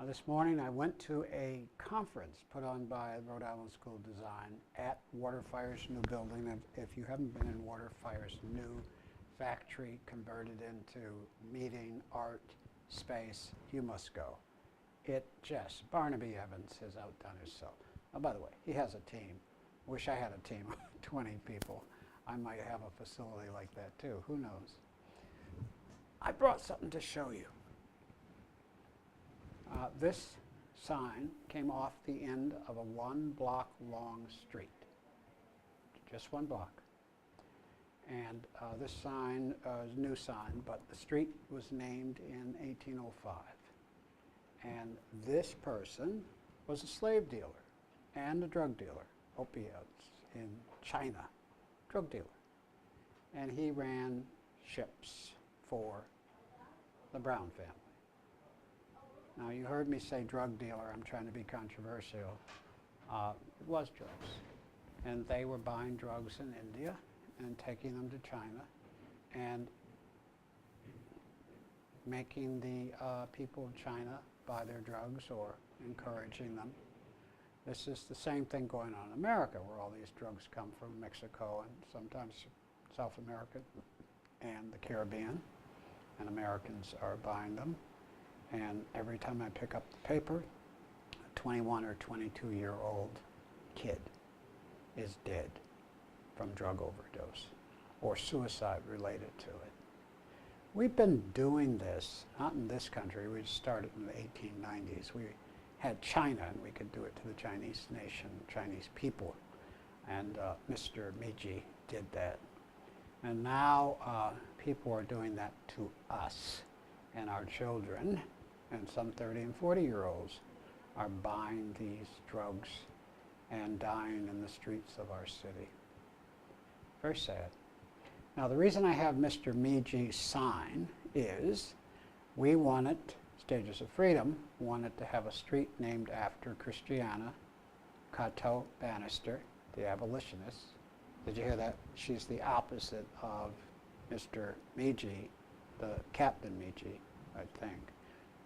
This morning I went to a conference put on by Rhode Island School of Design at Waterfire's new building. And if you haven't been in Waterfire's new factory converted into meeting art space, you must go. Barnaby Evans has outdone himself. Oh, by the way, he has a team. Wish I had a team of 20 people. I might have a facility like that too, who knows. I brought something to show you. This sign came off the end of a 1 block long street, just 1 block. And this sign is a new sign, but the street was named in 1805. And this person was a slave dealer and a drug dealer, opiates in China, drug dealer. And he ran ships for the Brown family. Now, you heard me say drug dealer. I'm trying to be controversial. It was drugs. And they were buying drugs in India and taking them to China and making the people of China buy their drugs or encouraging them. This is the same thing going on in America, where all these drugs come from Mexico and sometimes South America and the Caribbean, and Americans are buying them. And every time I pick up the paper, a 21 or 22-year-old kid is dead from drug overdose or suicide related to it. We've been doing this, not in this country, we started in the 1890s. We had China and we could do it to the Chinese nation, Chinese people. And Mr. Meiji did that. And now people are doing that to us and our children. And some 30 and 40-year-olds are buying these drugs and dying in the streets of our city. Very sad. Now, the reason I have Mr. Meiji's sign is we wanted, Stages of Freedom, wanted to have a street named after Christiana Cato Bannister, the abolitionist. Did you hear that? She's the opposite of Mr. Meiji, the Captain Meiji, I think.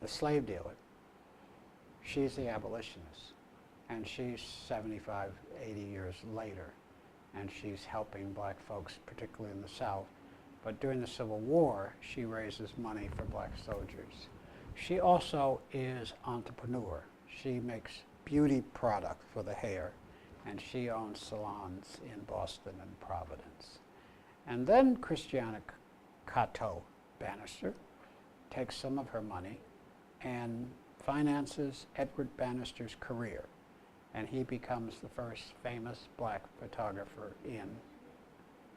The slave dealer. She's the abolitionist, and she's 75, 80 years later, and she's helping black folks, particularly in the South. But during the Civil War, she raises money for black soldiers. She also is entrepreneur. She makes beauty product for the hair, and she owns salons in Boston and Providence. And then Christiana Cato Bannister takes some of her money and finances Edward Bannister's career. And he becomes the first famous black photographer in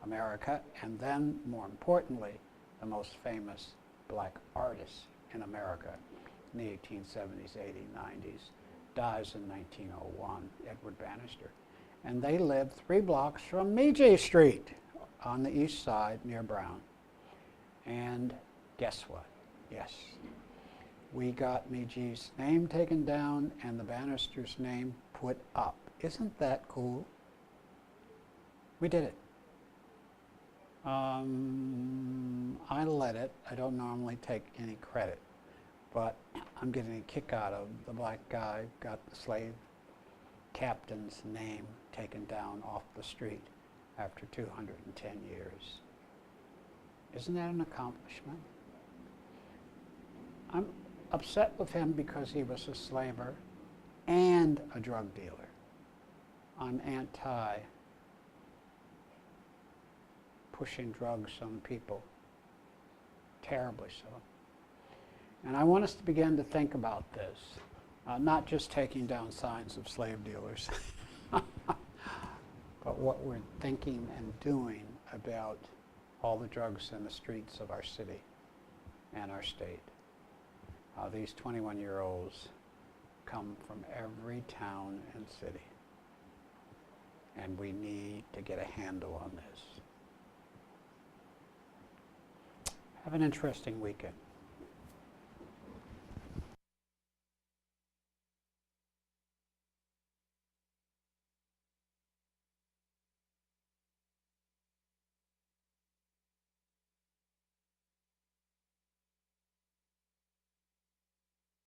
America, and then, more importantly, the most famous black artist in America in the 1870s, 80s, 90s. Dies in 1901, Edward Bannister. And they lived 3 blocks from Meiji Street on the east side near Brown. And guess what? Yes. We got Meiji's name taken down and the Bannister's name put up. Isn't that cool? We did it. I led it. I don't normally take any credit, but I'm getting a kick out of the black guy got the slave captain's name taken down off the street after 210 years. Isn't that an accomplishment? I'm upset with him because he was a slaver and a drug dealer. I'm anti pushing drugs on people, terribly so. And I want us to begin to think about this, not just taking down signs of slave dealers, but what we're thinking and doing about all the drugs in the streets of our city and our state. These 21-year-olds come from every town and city, and we need to get a handle on this. Have an interesting weekend.